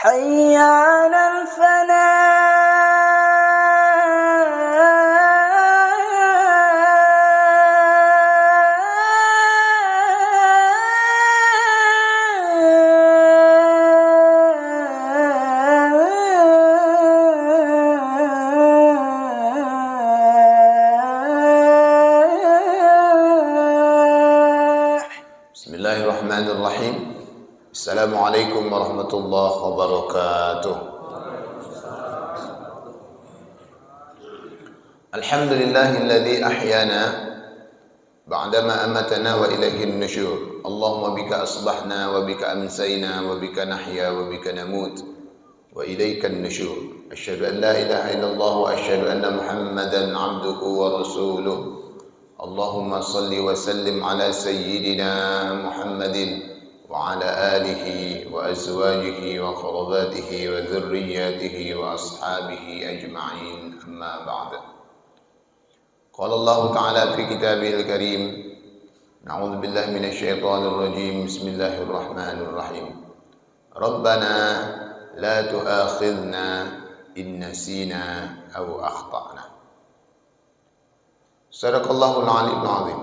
حي على Bismillahirrahmanirrahim. Assalamualaikum warahmatullahi wabarakatuh. Alhamdulillahilladzi ahyana ba'dama amatana wa ilaihin nusyur. Allahumma bika asbahna wa bika amsayna wa bika nahya wa bika namut wa ilaikan nusyur. Asyhadu an la ilaha illallah wa asyhadu anna Muhammadan 'abduhu wa rasuluh. Allahumma salli wa sallim ala sayyidina Muhammadin wa ala alihi wa azwajihi wa qarabatihi wa dhurriyyatihi wa ashabihi ajma'in, amma ba'd. Qala Allah Ta'ala fi kitabihil karim, na'udzu billahi minasy syaithanir rajim. Bismillahirrahmanirrahim. Rabbana la tu'akhidhna in nasina aw akhtana. Sadaqallahul aliyyul azim.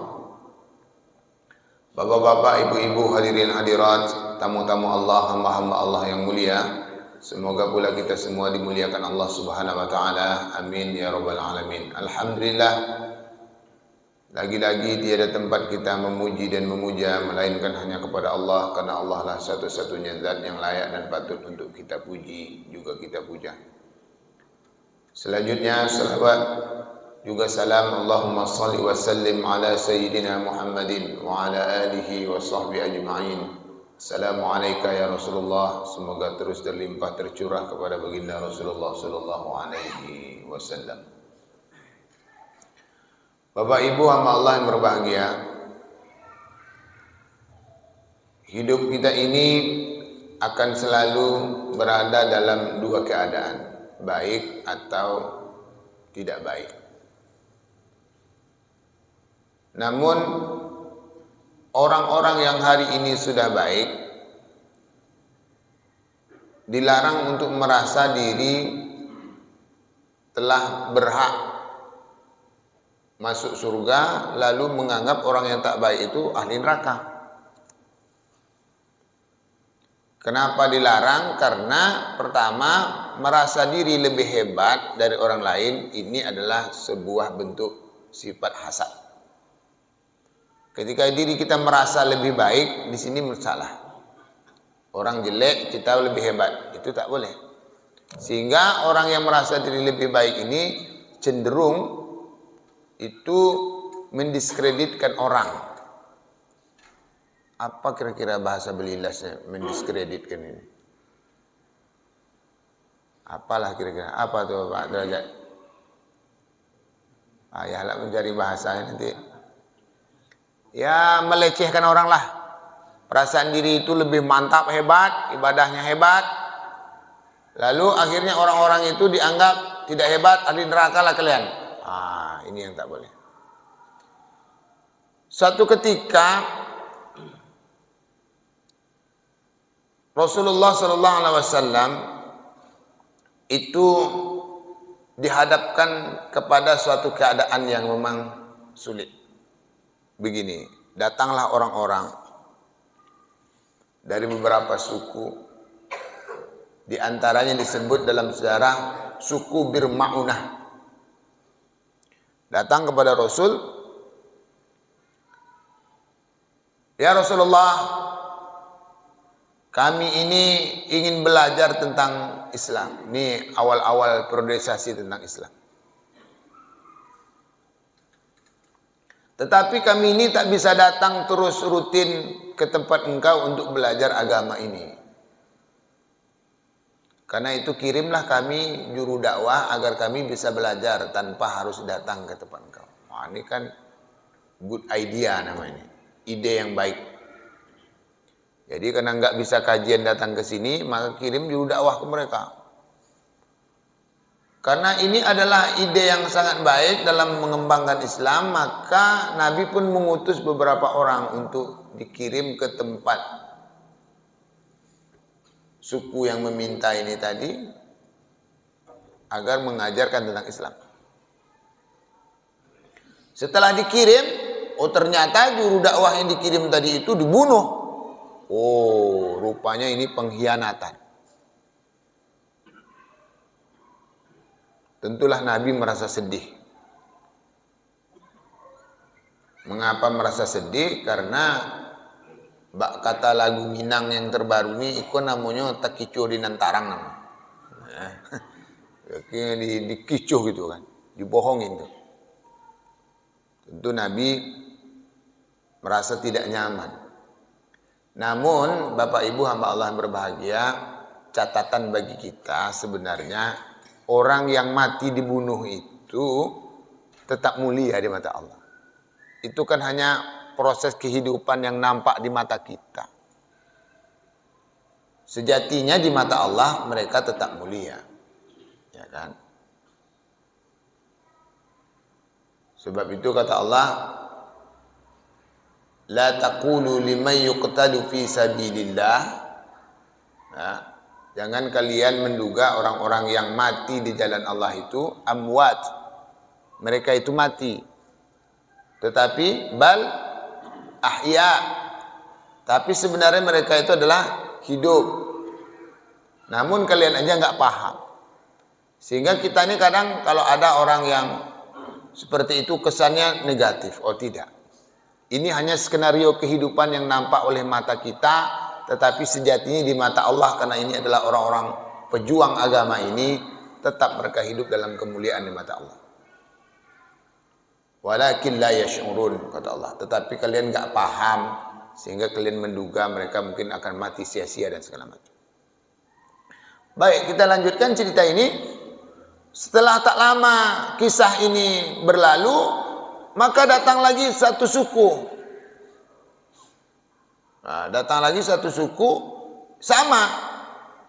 Bapak-bapak, ibu-ibu, hadirin hadirat, tamu-tamu Allah, hamba-hamba Allah yang mulia, semoga pula kita semua dimuliakan Allah Subhanahu wa taala. Amin ya rabbal alamin. Alhamdulillah, lagi-lagi tiada tempat kita memuji dan memuja melainkan hanya kepada Allah, karena Allah lah satu-satunya zat yang layak dan patut untuk kita puji juga kita puja. Selanjutnya salawat juga salam, Allahumma salli wa sallim ala sayyidina Muhammadin wa ala alihi wa sahbihi ajma'in. Assalamualaikum ya Rasulullah. Semoga terus terlimpah tercurah kepada baginda Rasulullah sallallahu alaihi wasallam. Bapak Ibu hamba Allah yang berbahagia, hidup kita ini akan selalu berada dalam dua keadaan, baik atau tidak baik. Namun orang-orang yang hari ini sudah baik dilarang untuk merasa diri telah berhak masuk surga, lalu menganggap orang yang tak baik itu ahli neraka. Kenapa dilarang? Karena pertama, merasa diri lebih hebat dari orang lain ini adalah sebuah bentuk sifat hasad. Ketika diri kita merasa lebih baik, di sini salah. Orang jelek, kita lebih hebat. Itu tak boleh. Sehingga orang yang merasa diri lebih baik ini cenderung itu mendiskreditkan orang. Apa kira-kira bahasa belilasnya mendiskreditkan ini? Apalah kira-kira? Apa tuh Pak Derajat? Ayahlah mencari bahasanya nanti. Ya, melecehkan orang lah. Perasaan diri itu lebih mantap, hebat, ibadahnya hebat. Lalu akhirnya orang-orang itu dianggap tidak hebat, ahli neraka lah kalian. Ini yang tak boleh. Suatu ketika Rasulullah sallallahu alaihi wasallam itu dihadapkan kepada suatu keadaan yang memang sulit. Begini, datanglah orang-orang dari beberapa suku, di antaranya disebut dalam sejarah suku Birmaunah. Datang kepada Rasul, ya Rasulullah, kami ini ingin belajar tentang Islam. Ini awal-awal priorisasi tentang Islam. Tetapi kami ini tak bisa datang terus rutin ke tempat engkau untuk belajar agama ini. Karena itu kirimlah kami juru dakwah agar kami bisa belajar tanpa harus datang ke tempat engkau. Ini kan good idea namanya. Ide yang baik. Jadi karena enggak bisa kajian datang ke sini, maka kirim juru dakwah ke mereka. Karena ini adalah ide yang sangat baik dalam mengembangkan Islam, maka Nabi pun mengutus beberapa orang untuk dikirim ke tempat suku yang meminta ini tadi agar mengajarkan tentang Islam. Setelah dikirim, oh ternyata juru dakwah yang dikirim tadi itu dibunuh. Oh, rupanya ini pengkhianatan. Tentulah Nabi merasa sedih. Mengapa merasa sedih? Karena kata lagu Minang yang terbaru ini, ikut namanya takicu di nantarang nama. Dikicuh gitu kan, dibohongin tuh. Tentu Nabi merasa tidak nyaman. Namun Bapak Ibu hamba Allah yang berbahagia, catatan bagi kita sebenarnya orang yang mati dibunuh itu tetap mulia di mata Allah. Itu kan hanya proses kehidupan yang nampak di mata kita. Sejatinya di mata Allah mereka tetap mulia. Ya kan? Sebab itu kata Allah, la taqulu liman yuqtadu fi sabilillah. Nah, jangan kalian menduga orang-orang yang mati di jalan Allah itu amwat. Mereka itu mati. Tetapi bal ahya. Tapi sebenarnya mereka itu adalah hidup. Namun kalian aja nggak paham. Sehingga kita ini kadang kalau ada orang yang seperti itu kesannya negatif. Oh tidak. Ini hanya skenario kehidupan yang nampak oleh mata kita, tetapi sejatinya di mata Allah, karena ini adalah orang-orang pejuang agama ini, tetap mereka hidup dalam kemuliaan di mata Allah. Walakin la yash'urun, kata Allah. Tetapi kalian nggak paham, sehingga kalian menduga mereka mungkin akan mati sia-sia dan segala macam. Baik, kita lanjutkan cerita ini. Setelah tak lama kisah ini berlalu, maka datang lagi satu suku. Nah, datang lagi satu suku sama.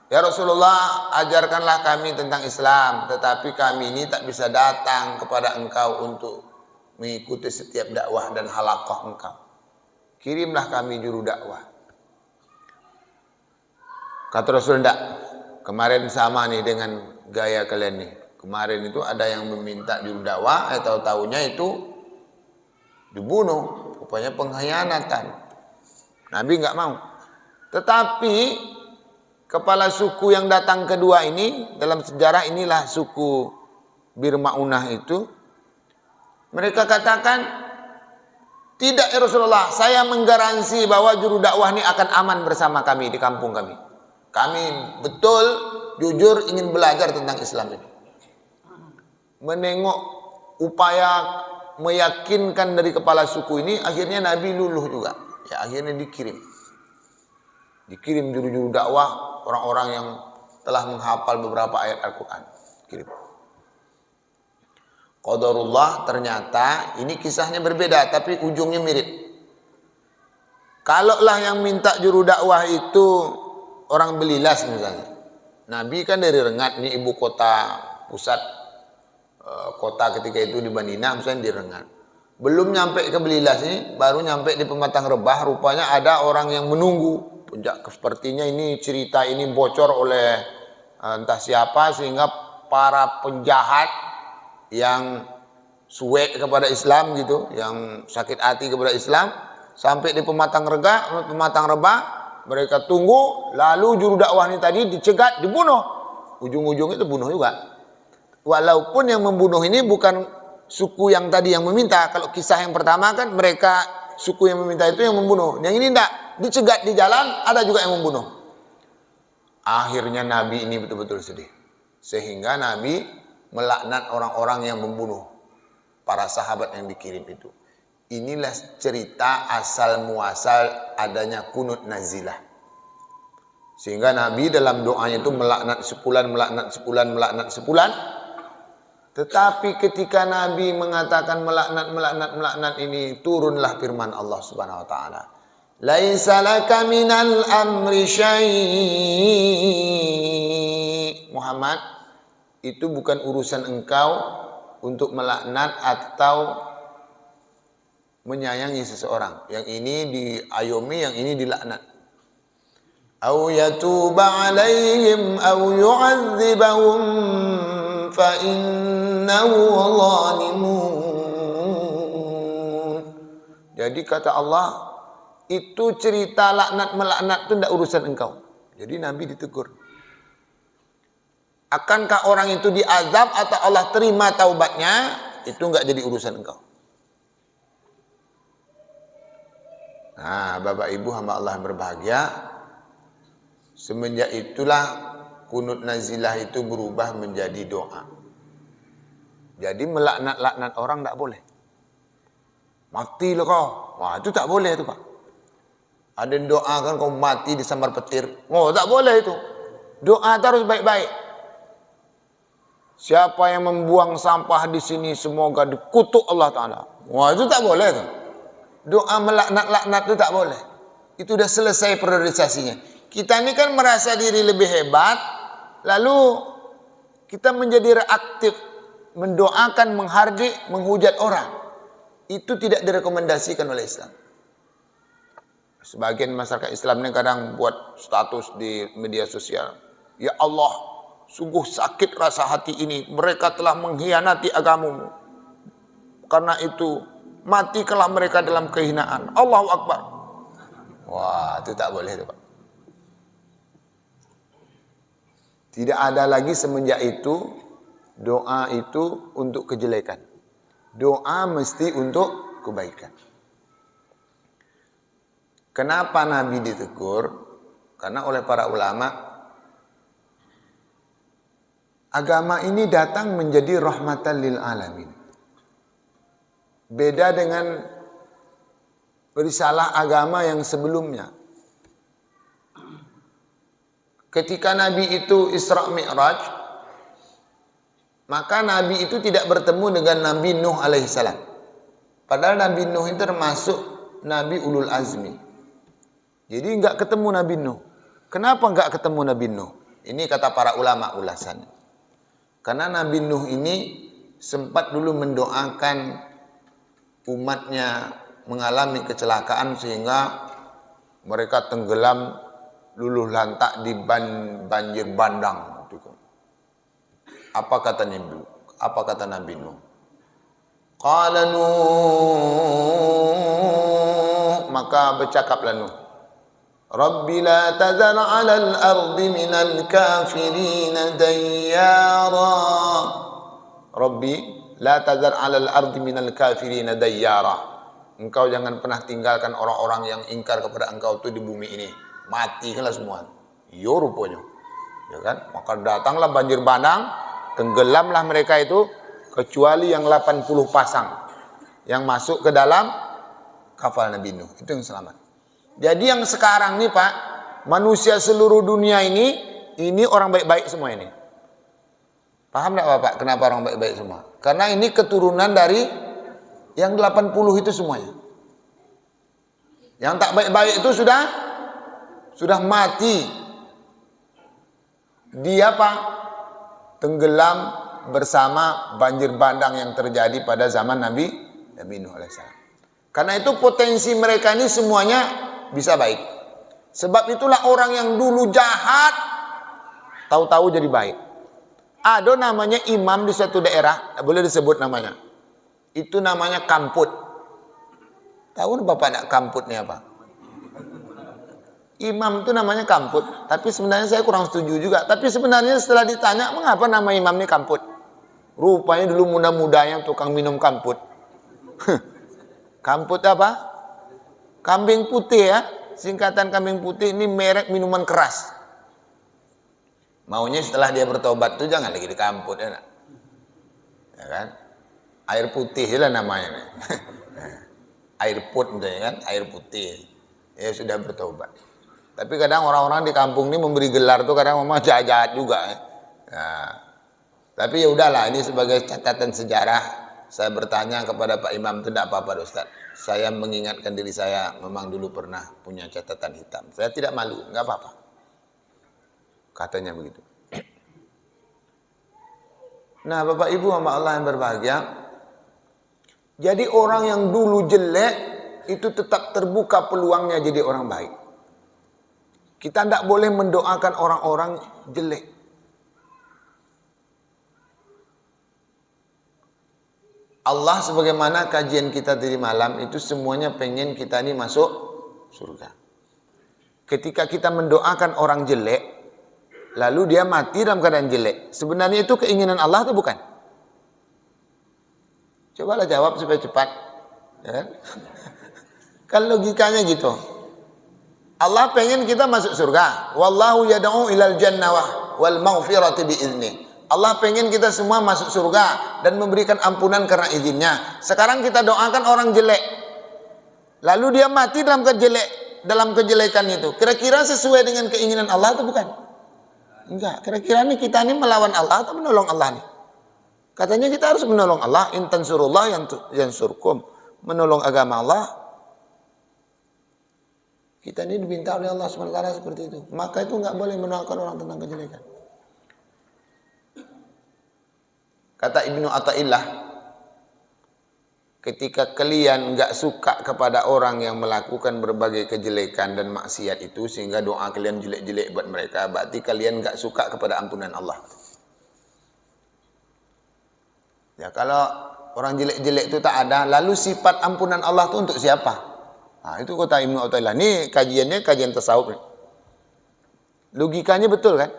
Ya Rasulullah, ajarkanlah kami tentang Islam, tetapi kami ini tak bisa datang kepada engkau untuk mengikuti setiap dakwah dan halaqah engkau. Kirimlah kami juru dakwah. Kata Rasul, enggak. Kemarin sama nih dengan gaya kalian nih. Kemarin itu ada yang meminta juru dakwah, tahu-tahunya itu dibunuh. Rupanya pengkhianatan. Nabi enggak mau. Tetapi kepala suku yang datang kedua ini, dalam sejarah inilah suku Birmaunah itu, mereka katakan, tidak ya Rasulullah, saya menggaransi bahwa juru dakwah ini akan aman bersama kami di kampung kami. Kami betul, jujur ingin belajar tentang Islam ini. Menengok upaya meyakinkan dari kepala suku ini, akhirnya Nabi luluh juga. Ya, akhirnya dikirim juru-juru dakwah, orang-orang yang telah menghafal beberapa ayat Al-Quran. Kirim. Qadarullah, ternyata ini kisahnya berbeda, tapi ujungnya mirip. Kalaulah yang minta juru dakwah itu orang Belilas misalnya. Nabi kan dari Rengat, nih ibu kota pusat kota ketika itu di Madinah, misalnya di Rengat. Belum nyampe ke Belilas ini, baru nyampe di Pematang Rebah, rupanya ada orang yang menunggu. Sepertinya ini cerita ini bocor oleh entah siapa, sehingga para penjahat yang suwek kepada Islam gitu, yang sakit hati kepada Islam, sampai di Pematang Rebah, mereka tunggu, lalu juru dakwah ini tadi dicegat, dibunuh. Ujung-ujungnya itu bunuh juga. Walaupun yang membunuh ini bukan suku yang tadi yang meminta. Kalau kisah yang pertama kan mereka, suku yang meminta itu yang membunuh. Yang ini enggak, dicegat di jalan, ada juga yang membunuh. Akhirnya Nabi ini betul-betul sedih. Sehingga Nabi melaknat orang-orang yang membunuh para sahabat yang dikirim itu. Inilah cerita asal muasal adanya kunut nazilah. Sehingga Nabi dalam doanya itu melaknat sepulan. Tetapi ketika Nabi mengatakan melaknat ini, turunlah firman Allah Subhanahu wa taala. Laisa laka minal amri syai'. Muhammad, itu bukan urusan engkau untuk melaknat atau menyayangi seseorang. Yang ini diayomi, yang ini dilaknat. Au yatuba alaihim au yu'adzibahum fa innahu zalimun. Jadi kata Allah, itu cerita laknat melaknat itu tidak urusan engkau. Jadi Nabi ditegur. Akankah orang itu diazab atau Allah terima taubatnya? Itu enggak jadi urusan engkau. Nah, Bapak Ibu hamba Allah yang berbahagia, semenjak itulah kunut nazilah itu berubah menjadi doa. Jadi melaknat-laknat orang enggak boleh. Mati lo kau. Wah, itu tak boleh itu, Pak. Ada yang doakan kau mati disambar petir. Oh, tak boleh itu. Doa terus baik-baik. Siapa yang membuang sampah di sini semoga dikutuk Allah Ta'ala. Wah, itu tak boleh tuh. Doa melaknat-laknat itu tak boleh. Itu sudah selesai priorisasinya. Kita ini kan merasa diri lebih hebat, lalu kita menjadi reaktif, mendoakan, menghardik, menghujat orang. Itu tidak direkomendasikan oleh Islam. Sebagian masyarakat Islam ini kadang buat status di media sosial. Ya Allah, sungguh sakit rasa hati ini. Mereka telah mengkhianati agamamu. Karena itu, matikanlah mereka dalam kehinaan. Allahu Akbar. Wah, itu tak boleh itu, Pak. Tidak ada lagi semenjak itu, doa itu untuk kejelekan. Doa mesti untuk kebaikan. Kenapa Nabi ditegur? Karena oleh para ulama, agama ini datang menjadi rahmatan lil alamin. Beda dengan risalah agama yang sebelumnya. Ketika Nabi itu Isra Mi'raj, maka Nabi itu tidak bertemu dengan Nabi Nuh alaihissalam. Padahal Nabi Nuh itu termasuk Nabi Ulul Azmi. Jadi enggak ketemu Nabi Nuh. Kenapa enggak ketemu Nabi Nuh? Ini kata para ulama ulasannya. Karena Nabi Nuh ini sempat dulu mendoakan umatnya mengalami kecelakaan sehingga mereka tenggelam luluh lantak di banjir bandang. Apa kata Nabi? Apa kata Nabi Nuh? Qala Nuh, maka bercakaplah Nuh. Rabbi la tazar 'alal ardi minal kafirin dayyara. Rabbi la tazar 'alal ardi minal kafirin dayyara. Engkau jangan pernah tinggalkan orang-orang yang ingkar kepada engkau itu di bumi ini. Matikanlah semua. Yo rupanya. Ya kan? Maka datanglah banjir bandang, tenggelamlah mereka itu kecuali yang 80 pasang yang masuk ke dalam kapal Nabi Nuh. Itu yang selamat. Jadi yang sekarang nih Pak, manusia seluruh dunia ini orang baik-baik semua ini. Paham enggak Bapak kenapa orang baik-baik semua? Karena ini keturunan dari yang 80 itu semuanya. Yang tak baik-baik itu sudah mati. Dia Pak tenggelam bersama banjir bandang yang terjadi pada zaman Nabi Nuh alaihissalam. Karena itu potensi mereka ini semuanya bisa baik. Sebab itulah orang yang dulu jahat tahu-tahu jadi baik. Ada namanya imam di suatu daerah, boleh disebut namanya. Itu namanya kamput. Tahu Bapak enggak kamputnya apa? Imam itu namanya kamput. Tapi sebenarnya saya kurang setuju juga. Tapi sebenarnya setelah ditanya, mengapa nama imam ini kamput? Rupanya dulu muda-muda yang tukang minum kamput. Kamput apa? Kambing putih ya. Singkatan kambing putih ini merek minuman keras. Maunya setelah dia bertobat itu jangan lagi dikamput ya, ya kan? Air putih lah namanya. Air put ya kan? Air putih. Ya sudah bertobat. Tapi kadang orang-orang di kampung ini memberi gelar tuh kadang memang jahat-jahat juga ya. Nah, tapi ya udahlah, ini sebagai catatan sejarah. Saya bertanya kepada Pak Imam itu tidak apa-apa Ustaz. Saya mengingatkan diri saya memang dulu pernah punya catatan hitam. Saya tidak malu, nggak apa-apa. Katanya begitu. Nah, Bapak Ibu hamba Allah yang berbahagia. Jadi orang yang dulu jelek itu tetap terbuka peluangnya jadi orang baik. Kita tidak boleh mendoakan orang-orang jelek. Allah sebagaimana kajian kita tadi malam itu semuanya pengen kita ini masuk surga. Ketika kita mendoakan orang jelek, lalu dia mati dalam keadaan jelek, sebenarnya itu keinginan Allah atau bukan? Cobalah jawab supaya cepat. Ya kan? Kan logikanya gitu. Allah pengen kita masuk surga. Wallahu yad'u ilal jannah wal maghfirati biizni. Allah pengen kita semua masuk surga dan memberikan ampunan karena izinnya. Sekarang kita doakan orang jelek, lalu dia mati dalam kejelekan itu. Kira-kira sesuai dengan keinginan Allah atau bukan? Enggak. Kira-kira nih kita ini melawan Allah atau menolong Allah nih? Katanya kita harus menolong Allah. In tansurullah yansurkum. Menolong agama Allah. Kita ini diminta oleh Allah SWT seperti itu. Maka itu enggak boleh mendoakan orang tentang kejelekan. Kata Ibnu Athaillah, ketika kalian enggak suka kepada orang yang melakukan berbagai kejelekan dan maksiat itu, sehingga doa kalian jelek-jelek buat mereka, berarti kalian enggak suka kepada ampunan Allah. Ya, kalau orang jelek-jelek itu tak ada, lalu sifat ampunan Allah itu untuk siapa? Nah, itu kata Ibnu Athaillah. Ini kajiannya kajian tasawuf. Logikanya betul kan?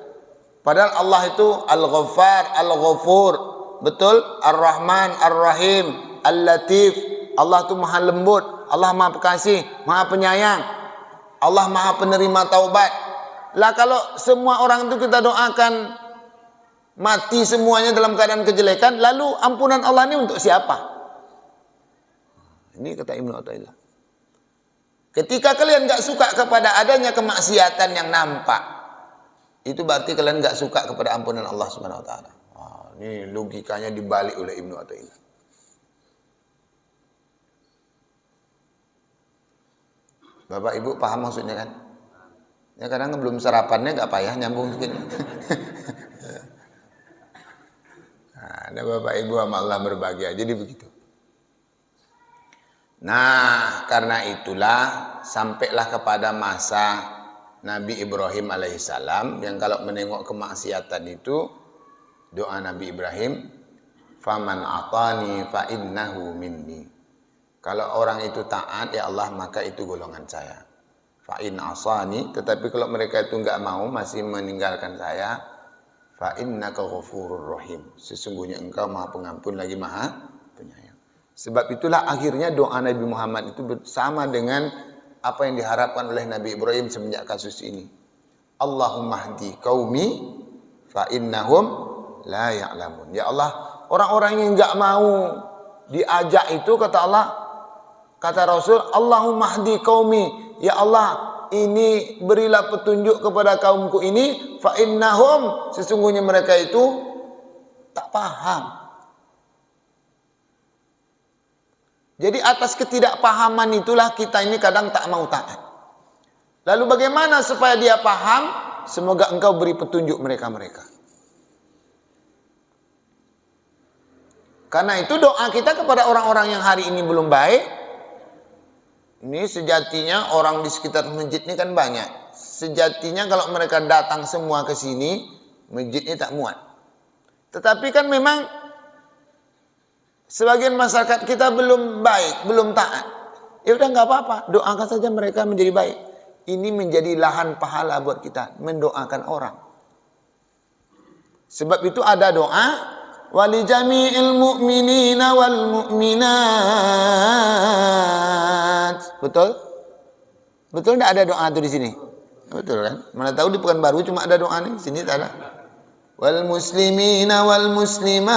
Padahal Allah itu Al-Ghaffar, Al-Ghafur, betul? Ar-Rahman, Ar-Rahim, Al-Latif. Allah itu maha lembut, Allah maha pengasih, maha penyayang, Allah maha penerima taubat. Lah kalau semua orang itu kita doakan mati semuanya dalam keadaan kejelekan, lalu ampunan Allah ini untuk siapa? Ini kata Ibnu Athaillah. Ketika kalian gak suka kepada adanya kemaksiatan yang nampak, itu berarti kalian gak suka kepada ampunan Allah Subhanahu wa taala. Ini logikanya dibalik oleh Ibnu Athaillah. Bapak Ibu paham maksudnya kan? Ya kadang belum sarapannya gak payah nyambung sedikit. Nah, ada Bapak Ibu sama Allah berbahagia. Jadi begitu. Nah, karena itulah sampailah kepada masa Nabi Ibrahim alaihissalam yang kalau menengok kemaksiatan itu doa Nabi Ibrahim, faman atani fa innahu minni. Kalau orang itu taat ya Allah maka itu golongan saya. Fa in asani, tetapi kalau mereka itu enggak mau masih meninggalkan saya, fa innaka ghafurur rahim. Sesungguhnya engkau Maha Pengampun lagi Maha Penyayang. Sebab itulah akhirnya doa Nabi Muhammad itu bersama dengan apa yang diharapkan oleh Nabi Ibrahim semenjak kasus ini. Allahumma hdi qaumi fa innahum la ya'lamun. Ya Allah, orang-orang yang enggak mau diajak itu kata Allah, kata Rasul, Allahumma hdi qaumi, ya Allah, ini berilah petunjuk kepada kaumku ini, fa innahum, sesungguhnya mereka itu tak paham. Jadi atas ketidakpahaman itulah kita ini kadang tak mau taat. Lalu bagaimana supaya dia paham? Semoga engkau beri petunjuk mereka-mereka. Karena itu doa kita kepada orang-orang yang hari ini belum baik. Ini sejatinya orang di sekitar masjid ini kan banyak. Sejatinya kalau mereka datang semua ke sini, masjid ini tak muat. Tetapi kan memang sebagian masyarakat kita belum baik, belum taat. Ya udah nggak apa-apa, doakan saja mereka menjadi baik. Ini menjadi lahan pahala buat kita mendoakan orang. Sebab itu ada doa wali jami'il mu'minina wal mu'minat. Betul? Betul enggak ada doa itu di sini? Betul kan? Mana tahu di Pekanbaru cuma ada doa nih, sini tak ada. Wal muslimina wal muslimat.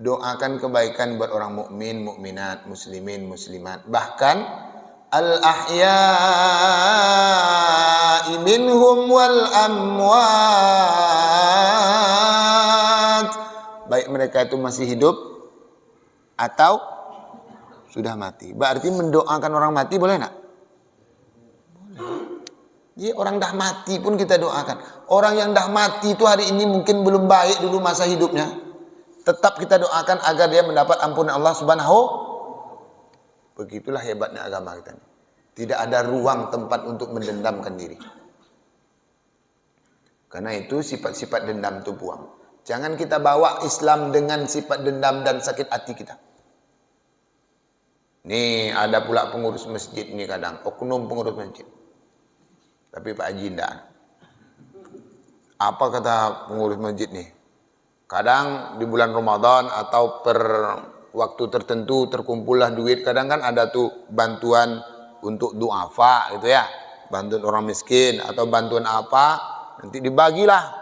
Doakan kebaikan buat orang mukmin, mukminat, muslimin, muslimat. Bahkan al ahya'i minhum wal amwat. Baik mereka itu masih hidup atau sudah mati. Berarti mendoakan orang mati boleh enggak? Ya, orang dah mati pun kita doakan. Orang yang dah mati itu hari ini mungkin belum baik dulu masa hidupnya. Tetap kita doakan agar dia mendapat ampunan Allah Subhanahu. Begitulah hebatnya agama kita. Tidak ada ruang tempat untuk mendendamkan diri. Karena itu sifat-sifat dendam itu buang. Jangan kita bawa Islam dengan sifat dendam dan sakit hati kita. Nih ada pula pengurus masjid nih kadang, oknum pengurus masjid. Tapi Pak Haji enggak. Apa kata pengurus masjid nih? Kadang di bulan Ramadan atau per waktu tertentu terkumpullah duit. Kadang kan ada tuh bantuan untuk duafa gitu ya. Bantuan orang miskin atau bantuan apa. Nanti dibagilah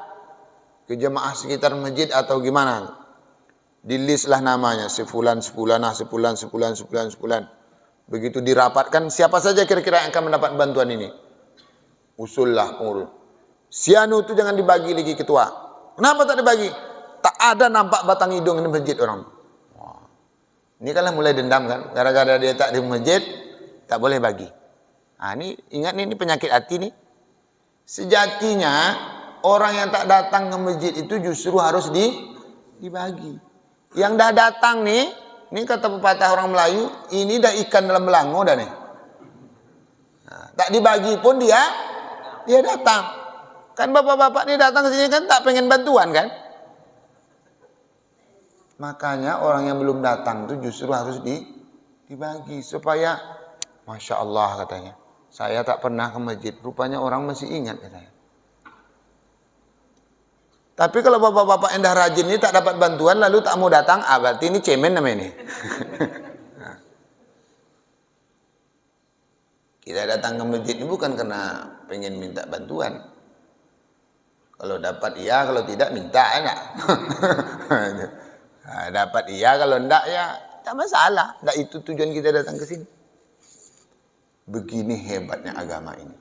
ke jemaah sekitar masjid atau gimana. Di list lah namanya. Sebulan. Begitu dirapatkan siapa saja kira-kira yang akan mendapat bantuan ini. Usullah pengurus. Si anu itu jangan dibagi lagi ketua. Kenapa tak dibagi? Tak ada nampak batang hidung di masjid orang. Wah. Ini kan mulai dendam kan. Gara-gara dia tak di masjid, tak boleh bagi. Nah, ini ingat nih, ini penyakit hati nih. Sejatinya orang yang tak datang ke masjid itu justru harus dibagi. Yang dah datang nih, ini kata pepatah orang Melayu, ini dah ikan dalam belango dah nih. Nah, tak dibagi pun dia datang. Kan bapak-bapak ini datang ke sini kan tak pengen bantuan kan? Makanya orang yang belum datang itu justru harus dibagi supaya Masya Allah katanya. Saya tak pernah ke masjid, rupanya orang masih ingat katanya. Tapi kalau bapak-bapak yang dah rajin ini tak dapat bantuan lalu tak mau datang, berarti ini cemen namanya ini. Nah. Kita datang ke masjid ini bukan karena pengen minta bantuan. Kalau dapat iya, kalau tidak minta enak. Nah, dapat iya, kalau enggak ya tak masalah. Enggak itu tujuan kita datang ke sini. Begini hebatnya agama ini.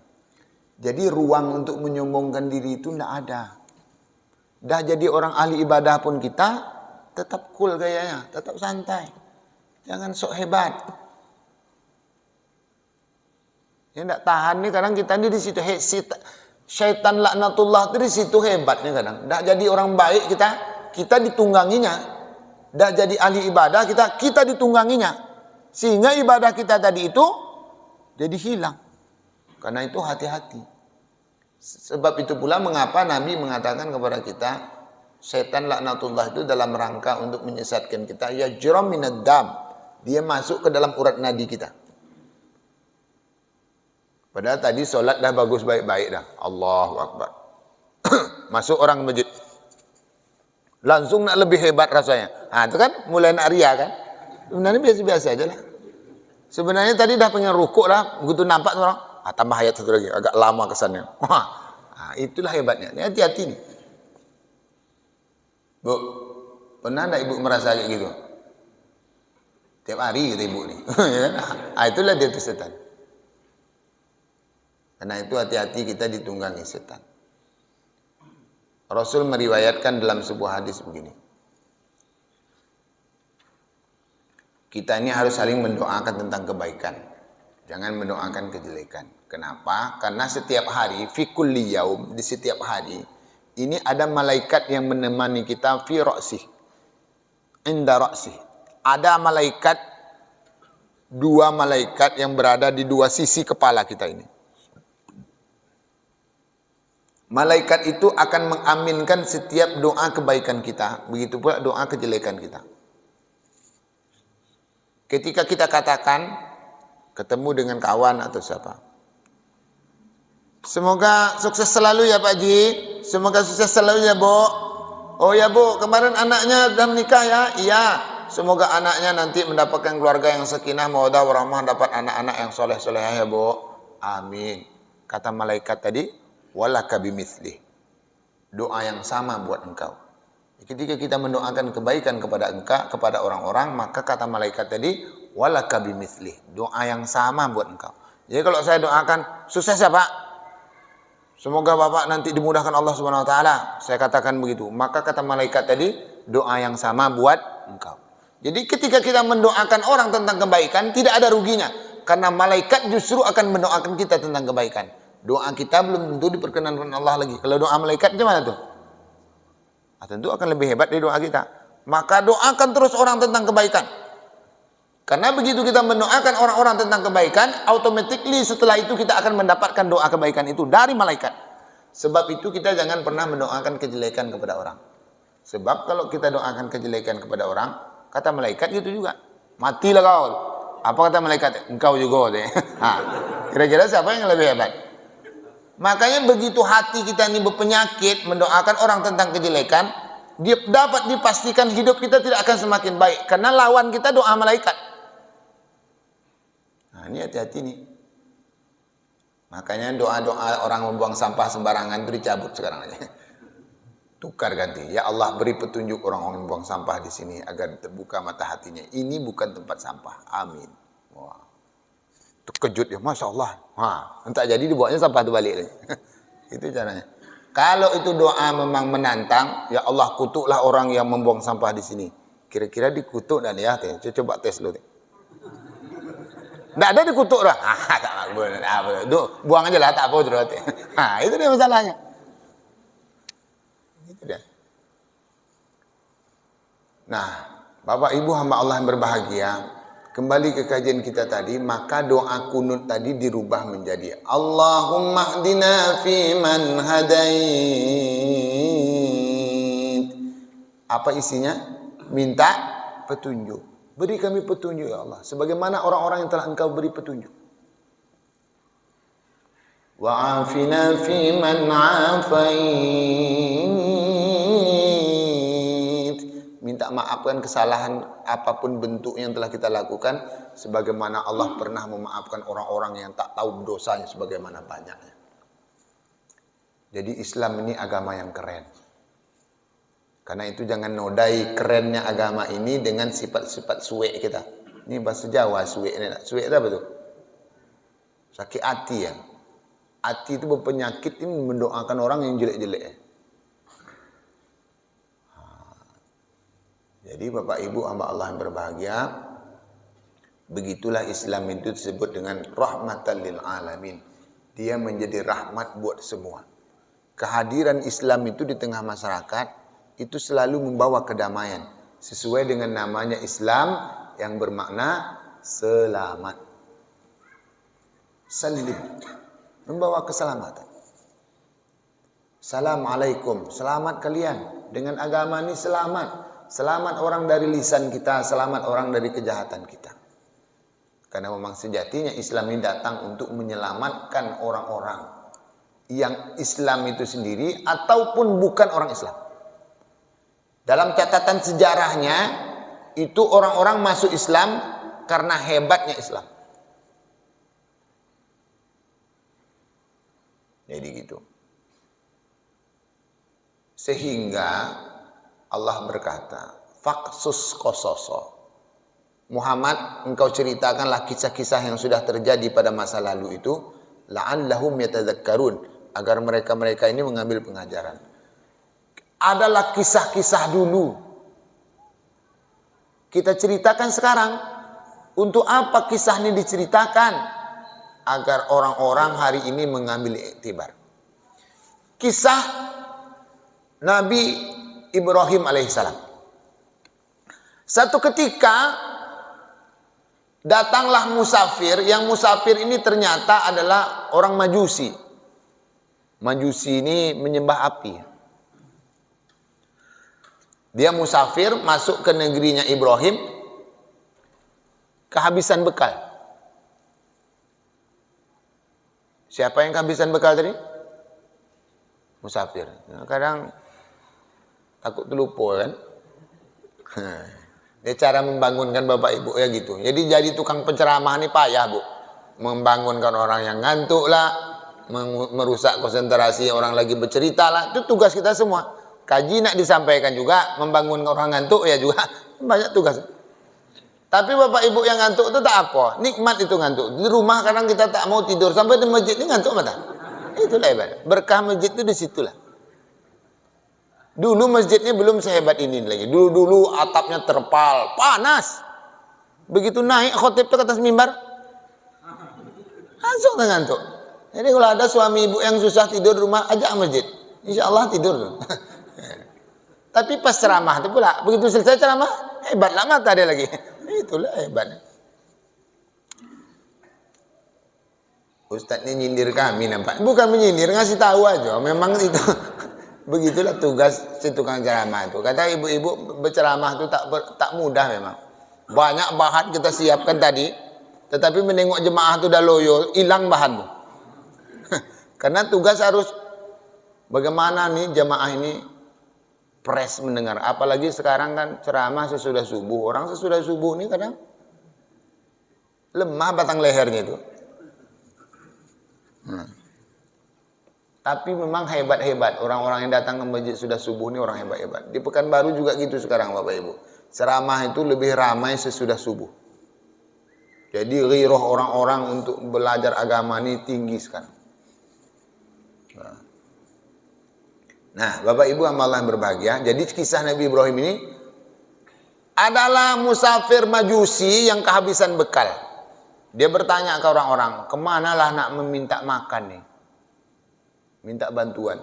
Jadi ruang untuk menyombongkan diri itu enggak ada. Dah jadi orang ahli ibadah pun kita tetap cool gayanya, tetap santai. Jangan sok hebat. Ya enggak tahan nih kadang kita ini di situ syaitan laknatullah itu di situ hebatnya kadang. Dah jadi orang baik kita ditungganginya. Dah jadi ahli ibadah kita ditungganginya. Sehingga ibadah kita tadi itu jadi hilang. Karena itu hati-hati. Sebab itu pula mengapa Nabi mengatakan kepada kita, setan laknatullah itu dalam rangka untuk menyesatkan kita, yajram minad dam. Dia masuk ke dalam urat nadi kita. Padahal tadi solat dah bagus baik-baik dah. Allahu Akbar. Masuk orang ke masjid. Langsung nak lebih hebat rasanya. Nah, itu kan mulai nak ria kan. Sebenarnya biasa-biasa aja lah. Sebenarnya tadi dah pengen rukuk lah. Begitu nampak orang, tambah ayat satu lagi. Agak lama kesannya. Wah, nah, itulah hebatnya. Ini hati-hati nih. Bu, pernah enggak ibu merasa kayak gitu? Tiap hari kata ibu nih. Nah, itulah dia itu setan. Karena itu hati-hati kita ditunggangi setan. Rasul meriwayatkan dalam sebuah hadis begini. Kita ini harus saling mendoakan tentang kebaikan. Jangan mendoakan kejelekan. Kenapa? Karena setiap hari, fi kulli yaum, di setiap hari, ini ada malaikat yang menemani kita fi ra'sih. Inda ra'sih. Ada malaikat, dua malaikat yang berada di dua sisi kepala kita ini. Malaikat itu akan mengaminkan setiap doa kebaikan kita. Begitu pula doa kejelekan kita. Ketika kita katakan, ketemu dengan kawan atau siapa. Semoga sukses selalu ya Pak Ji. Semoga sukses selalu ya Bu. Oh ya Bu, kemarin anaknya sudah menikah ya? Iya. Semoga anaknya nanti mendapatkan keluarga yang sakinah, mawaddah, warahmah, dapat anak-anak yang soleh-solehah ya Bu. Amin. Kata malaikat tadi, walaka bimithli. Doa yang sama buat engkau. Ketika kita mendoakan kebaikan kepada engkau, kepada orang-orang, maka kata malaikat tadi, walaka bimithli. Doa yang sama buat engkau. Jadi kalau saya doakan, sukses ya Pak. Semoga Bapak nanti dimudahkan Allah Subhanahu wa taala. Saya katakan begitu. Maka kata malaikat tadi, doa yang sama buat engkau. Jadi ketika kita mendoakan orang tentang kebaikan, tidak ada ruginya. Karena malaikat justru akan mendoakan kita tentang kebaikan. Doa kita belum tentu diperkenankan Allah lagi. Kalau doa malaikat gimana tuh? Tentu akan lebih hebat dari doa kita. Maka doakan terus orang tentang kebaikan. Karena begitu kita mendoakan orang-orang tentang kebaikan, automatically setelah itu kita akan mendapatkan doa kebaikan itu dari malaikat. Sebab itu kita jangan pernah mendoakan kejelekan kepada orang. Sebab kalau kita doakan kejelekan kepada orang, kata malaikat gitu juga. Matilah kau. Apa kata malaikat? Engkau juga deh. Kira-kira siapa yang lebih hebat? Makanya begitu hati kita ini berpenyakit mendoakan orang tentang kejelekan, dia dapat dipastikan hidup kita tidak akan semakin baik. Karena lawan kita doa malaikat. Nah, ini hati-hati nih. Makanya doa-doa orang membuang sampah sembarangan itu dicabut sekarang aja. Tukar ganti. Ya Allah, beri petunjuk orang-orang yang buang sampah di sini agar terbuka mata hatinya. Ini bukan tempat sampah. Amin. Wah. Terkejut ya, Masya Allah. Entah jadi dibuatnya sampah itu balik lagi. Itu caranya. Kalau itu doa memang menantang, ya Allah kutuklah orang yang membuang sampah di sini. Kira-kira dikutuk dan ya, coba tes dulu. Tidak ada dikutuk dah. Buang aja lah, tak apa itu. Itu dia masalahnya. Itu dia. Nah, Bapak Ibu hamba Allah yang berbahagia, kembali ke kajian kita tadi, maka doa kunut tadi dirubah menjadi Allahumma hdina fi man hadait. Apa isinya? Minta petunjuk. Beri kami petunjuk ya Allah, sebagaimana orang-orang yang telah Engkau beri petunjuk. Wa afina fi man afait. Minta maafkan kesalahan apapun bentuknya yang telah kita lakukan, sebagaimana Allah pernah memaafkan orang-orang yang tak tahu dosanya sebagaimana banyaknya. Jadi Islam ini agama yang keren. Karena itu jangan nodai kerennya agama ini dengan sifat-sifat suwe kita. Ini bahasa Jawa suwe ini. Suwe itu apa tuh? Sakit hati ya. Hati itu berpenyakit, ini mendoakan orang yang jelek-jelek. Jadi Bapak Ibu hamba Allah yang berbahagia, begitulah Islam itu disebut dengan rahmatan lil alamin. Dia menjadi rahmat buat semua. Kehadiran Islam itu di tengah masyarakat itu selalu membawa kedamaian. Sesuai dengan namanya Islam yang bermakna selamat. Salim. Membawa keselamatan. Assalamualaikum. Selamat kalian. Dengan agama ini selamat. Selamat orang dari lisan kita. Selamat orang dari kejahatan kita. Karena memang sejatinya Islam ini datang untuk menyelamatkan orang-orang yang Islam itu sendiri ataupun bukan orang Islam. Dalam catatan sejarahnya, itu orang-orang masuk Islam karena hebatnya Islam. Jadi gitu. Sehingga Allah berkata, Faksus kososo. Muhammad, engkau ceritakanlah kisah-kisah yang sudah terjadi pada masa lalu itu, la'allahum yatadzakkarun, agar mereka-mereka ini mengambil pengajaran. Adalah kisah-kisah dulu. Kita ceritakan sekarang. Untuk apa kisah ini diceritakan? Agar orang-orang hari ini mengambil iktibar. Kisah Nabi Ibrahim alaihissalam. Satu ketika datanglah musafir. Yang musafir ini ternyata adalah orang Majusi. Majusi ini menyembah api. Dia musafir masuk ke negerinya Ibrahim, kehabisan bekal. Siapa yang kehabisan bekal tadi? Musafir. Kadang takut terlupa kan. Dia cara membangunkan Bapak Ibu ya gitu. Jadi jadi tukang penceramah ini payah Bu. Membangunkan orang yang ngantuk lah, merusak konsentrasi orang lagi bercerita lah. Itu tugas kita semua. Kaji nak disampaikan juga, membangun orang ngantuk ya juga banyak tugas. Tapi Bapak Ibu yang ngantuk itu tak apa, nikmat itu ngantuk. Di rumah kadang kita tak mau tidur, sampai di masjid ini ngantuk mata. Itulah hebat. Berkah masjid itu di situlah. Dulu masjidnya belum sehebat ini lagi. Dulu atapnya terpal, panas. Begitu naik khotib ke atas mimbar, langsung ngantuk. Jadi kalau ada suami ibu yang susah tidur di rumah, ajak masjid. Insya Allah tidur. Tapi pas ceramah itu pula, begitu selesai ceramah, hebatlah mata dia lagi. Itulah hebat. Ustadz ini nyindir kami nampak. Bukan menyindir, ngasih tahu aja. Memang itu begitulah tugas si tukang ceramah itu. Kata ibu-ibu, berceramah itu tak mudah memang. Banyak bahan kita siapkan tadi, tetapi menengok jemaah itu udah loyo, hilang bahan tuh. Karena tugas harus bagaimana nih jemaah ini fresh mendengar. Apalagi sekarang kan ceramah sesudah subuh. Orang sesudah subuh ini kadang lemah batang lehernya itu. Tapi memang hebat-hebat orang-orang yang datang ke masjid sudah subuh ini, orang hebat-hebat. Di Pekanbaru juga gitu sekarang Bapak Ibu. Ceramah itu lebih ramai sesudah subuh. Jadi ghirah orang-orang untuk belajar agama ini tinggi sekarang. Nah, Bapak Ibu Allah yang berbahagia. Jadi kisah Nabi Ibrahim ini adalah musafir Majusi yang kehabisan bekal. Dia bertanya ke orang-orang, kemanalah nak meminta makan nih? Minta bantuan.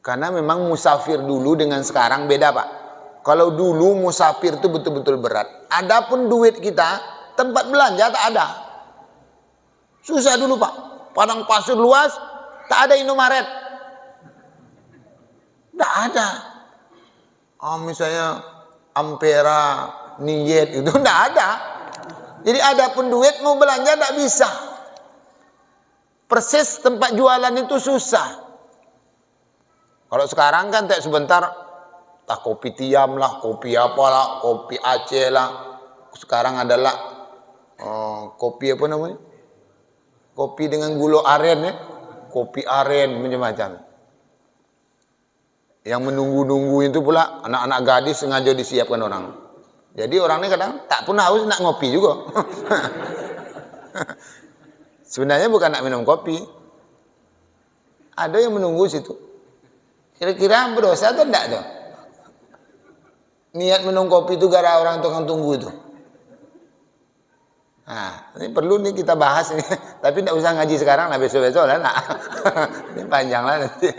Karena memang musafir dulu dengan sekarang beda Pak. Kalau dulu musafir itu betul-betul berat. Adapun duit kita, tempat belanja tak ada. Susah dulu Pak. Padang pasir luas, tak ada Indomaret. Tak ada. Misalnya Ampera, Niyet itu tak ada. Jadi ada pun duit mau belanja tak bisa. Persis tempat jualan itu susah. Kalau sekarang kan tak sebentar, tak kopi tiam lah, kopi apalah, kopi Aceh lah. Sekarang adalah kopi apa namanya? Kopi dengan gula aren ya, kopi aren macam-macam. Yang menunggu-nunggu itu pula anak-anak gadis sengaja disiapkan orang. Jadi orang ini kadang tak pun haus nak ngopi juga. Sebenarnya bukan nak minum kopi. Ada yang menunggu situ. Kira-kira berdosa atau enggak tuh? Niat minum kopi itu gara orang tukang tunggu itu. Nah, ini perlu nih kita bahas ini. Tapi enggak usah ngaji sekarang lah, besok-besok lah. Nah. Ini panjang lah nanti.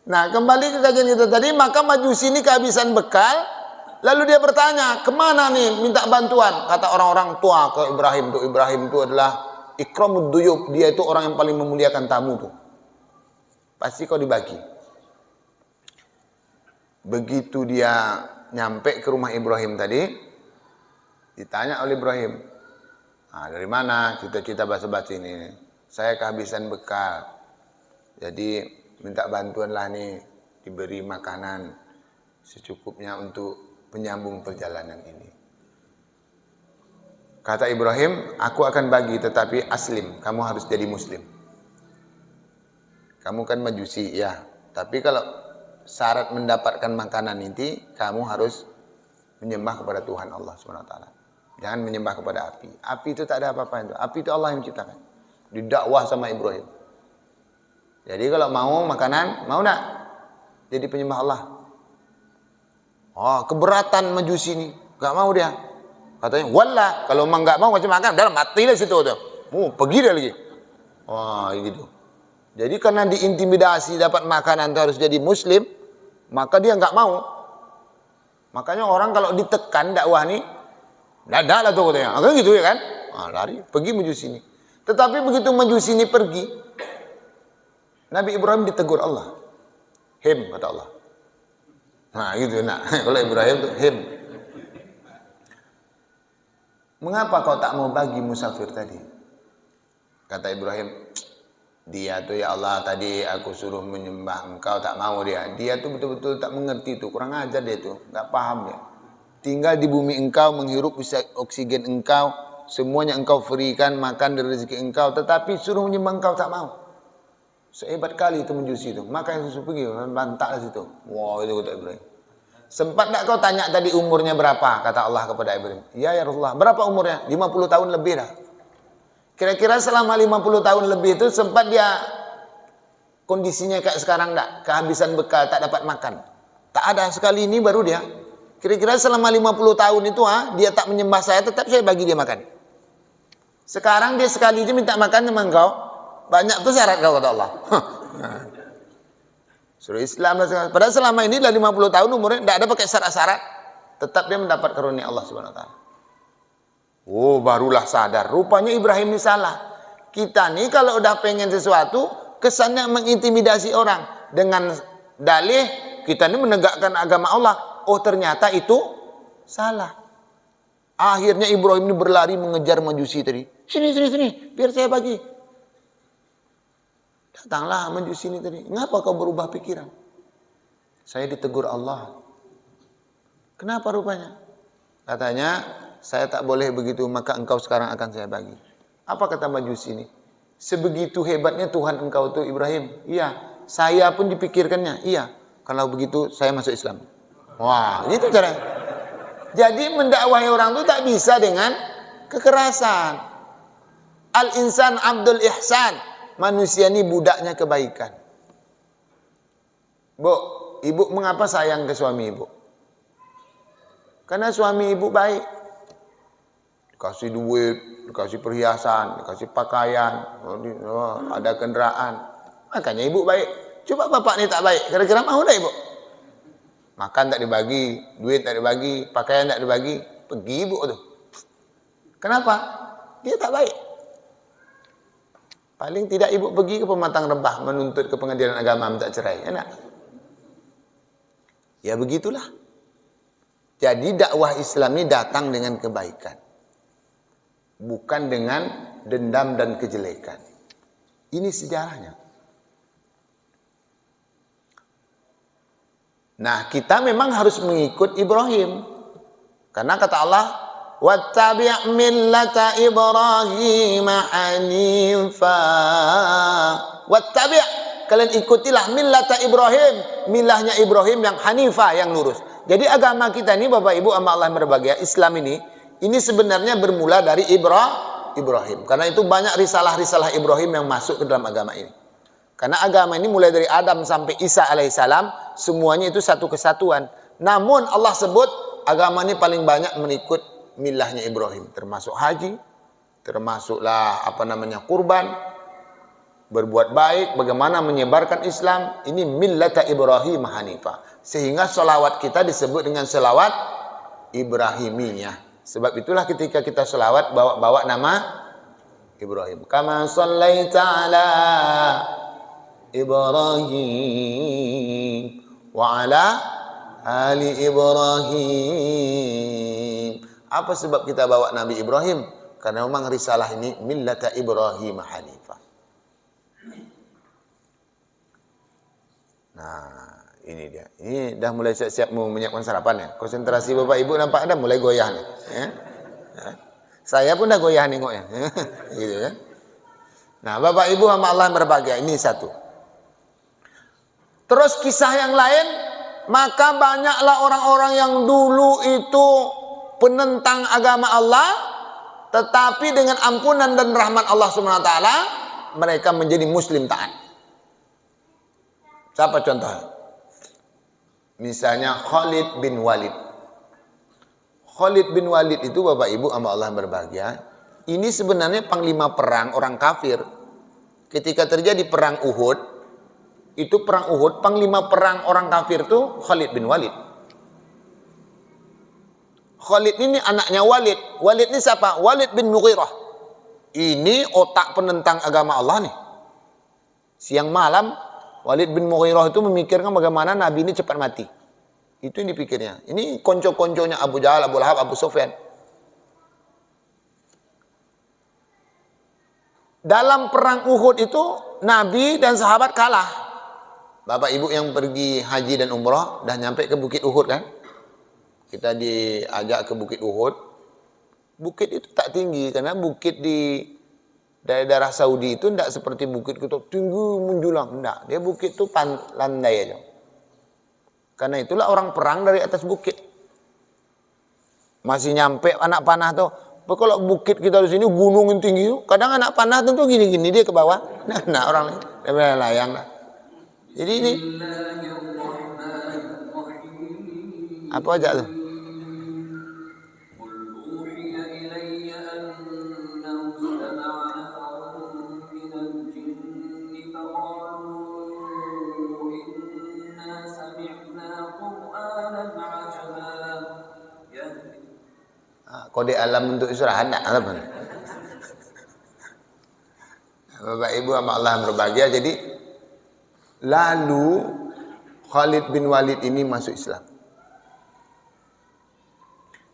Nah, kembali ke kajian kita tadi, maka Majusi ini kehabisan bekal. Lalu dia bertanya, kemana nih minta bantuan? Kata orang-orang tua ke Ibrahim. Tuh Ibrahim itu adalah ikramud duyub. Dia itu orang yang paling memuliakan tamu tuh. Pasti kau dibagi. Begitu dia nyampe ke rumah Ibrahim tadi, ditanya oleh Ibrahim, dari mana kita basa-basi ini? Saya kehabisan bekal. Jadi minta bantuan lah nih, diberi makanan secukupnya untuk penyambung perjalanan ini. Kata Ibrahim, aku akan bagi tetapi aslim, kamu harus jadi muslim. Kamu kan Majusi, ya. Tapi kalau syarat mendapatkan makanan ini, kamu harus menyembah kepada Tuhan Allah SWT. Jangan menyembah kepada api. Api itu tak ada apa-apa itu. Api itu Allah yang menciptakan. Didakwah sama Ibrahim. Jadi kalau mau makanan, mau nak jadi penyembah Allah? Keberatan Majusi ini, gak mau dia. Katanya, wallah, kalau memang gak mau macam makan, dalam mati lah situ tuh. Pergi dia lagi. Gitu. Jadi karena diintimidasi dapat makanan itu harus jadi muslim, maka dia gak mau. Makanya orang kalau ditekan dakwah nih, dadah lah tuh katanya. Kan gitu ya kan? Lari, pergi Majusi ini. Tetapi begitu Majusi ini pergi, Nabi Ibrahim ditegur Allah. Him, kata Allah. Nah gitu, kalau Ibrahim itu him. Mengapa kau tak mau bagi musafir tadi? Kata Ibrahim, dia tuh ya Allah tadi aku suruh menyembah engkau tak mau dia. Dia tuh betul-betul tak mengerti tuh, kurang ajar dia tuh, gak paham dia. Tinggal di bumi engkau, menghirup oksigen engkau, semuanya engkau berikan, makan dari rezeki engkau, tetapi suruh menyembah engkau tak mau. Sehebat kali itu Majusi itu. Maka yang susu pergi, bantaklah situ. Itu kata Ibrahim. Sempat tak kau tanya tadi umurnya berapa? Kata Allah kepada Ibrahim. Ya Rasulullah. Berapa umurnya? 50 tahun lebih dah. Kira-kira selama 50 tahun lebih itu sempat dia kondisinya kayak sekarang tak? Kehabisan bekal, tak dapat makan. Tak ada, sekali ini baru dia. Kira-kira selama 50 tahun itu dia tak menyembah saya, tetap saya bagi dia makan. Sekarang dia sekali dia minta makan sama engkau. Banyak tuh syarat kau kata Allah. Suruh Islam lah. Padahal selama ini dah 50 tahun umurnya tidak ada pakai syarat-syarat. Tetap dia mendapat karunia Allah Subhanahu wa taala. Barulah sadar. Rupanya Ibrahim ini salah. kita nih kalau udah pengen sesuatu, kesannya mengintimidasi orang. Dengan dalih, kita ini menegakkan agama Allah. Oh ternyata itu salah. Akhirnya Ibrahim ini berlari mengejar Majusi tadi. Sini, biar saya bagi. Datanglah Majusi ini tadi. Ngapa kau berubah pikiran? Saya ditegur Allah. Kenapa rupanya? Katanya, saya tak boleh begitu, maka engkau sekarang akan saya bagi. Apa kata Majusi ini? Sebegitu hebatnya Tuhan engkau tuh Ibrahim. Iya, saya pun dipikirkannya. Iya, kalau begitu saya masuk Islam. Wah, gitu caranya. Jadi mendakwahi orang itu tak bisa dengan kekerasan. Al-insan abdul ihsan. Manusia ini budaknya kebaikan. Bu, ibu mengapa sayang ke suami ibu? Karena suami ibu baik. Dikasih duit, dikasih perhiasan, dikasih pakaian, ada kendaraan. Makanya ibu baik. Coba bapak ini tak baik, kira-kira mau tak ibu? Makan tak dibagi, duit tak dibagi, pakaian tak dibagi, pergi ibu tuh. Kenapa? Dia tak baik. Paling tidak ibu pergi ke Pematang Rempah menuntut ke pengadilan agama minta cerai, enak. Ya begitulah. Jadi dakwah Islam ini datang dengan kebaikan. Bukan dengan dendam dan kejelekan. Ini sejarahnya. Nah, kita memang harus mengikut Ibrahim. Karena kata Allah, "Wattabi' millata Ibrahim hanifa." Wattabi', kalian ikutilah millata Ibrahim, milahnya Ibrahim yang hanifah, yang lurus. Jadi agama kita ini Bapak Ibu sama Allah yang berbahagia, Islam ini sebenarnya bermula dari Ibrahim. Karena itu banyak risalah-risalah Ibrahim yang masuk ke dalam agama ini. Karena agama ini mulai dari Adam sampai Isa alaihissalam, semuanya itu satu kesatuan. Namun Allah sebut agama ini paling banyak mengikut milahnya Ibrahim. Termasuk haji, termasuklah kurban, berbuat baik, bagaimana menyebarkan Islam. Ini millata Ibrahim hanifah. Sehingga selawat kita disebut dengan selawat Ibrahimiyah. Sebab itulah ketika kita selawat bawa nama Ibrahim. Kama sallaita ala Ibrahim wa ala ali Ibrahim. Apa sebab kita bawa Nabi Ibrahim? Karena memang risalah ini millata Ibrahim hanifah. Nah, ini dia. Ini dah mulai siap-siap mau menyiapkan sarapan ya. Konsentrasi Bapak Ibu nampak dah mulai goyah nih. Ya. Saya pun dah goyah nengoknya. Gitu kan. Nah, Bapak Ibu sama Allah yang berbahagia. Ini satu. Terus kisah yang lain, maka banyaklah orang-orang yang dulu itu penentang agama Allah, tetapi dengan ampunan dan rahmat Allah SWT, mereka menjadi muslim taat. Siapa contohnya? Misalnya Khalid bin Walid. Khalid bin Walid itu Bapak Ibu sama Allah yang berbahagia, ini sebenarnya panglima perang orang kafir. Ketika terjadi perang Uhud, itu perang Uhud, panglima perang orang kafir itu Khalid bin Walid. Khalid ini anaknya Walid. Walid ini siapa? Walid bin Mughirah. Ini otak penentang agama Allah nih. Siang malam Walid bin Mughirah itu memikirkan bagaimana Nabi ini cepat mati. Itu yang dipikirnya. Ini konco-konconya Abu Jahal, Abu Lahab, Abu Sufyan. Dalam perang Uhud itu Nabi dan sahabat kalah. Bapak Ibu yang pergi haji dan umrah dah nyampe ke Bukit Uhud kan? Kita diajak ke Bukit Uhud. Bukit itu tak tinggi karena bukit di daerah Saudi itu tidak seperti bukit kita tinggi menjulang, tidak. Dia bukit itu landai aja. Karena itulah orang perang dari atas bukit. Masih nyampe anak panah tuh. Kalau bukit kita di sini gunung yang tinggi, kadang anak panah tentu gini-gini dia ke bawah. Nah orang lain layang lah. Jadi ini apa aja tuh? Kode alam untuk istirahat apa? Bapak Ibu sama Allah yang berbahagia. Jadi lalu Khalid bin Walid ini masuk Islam,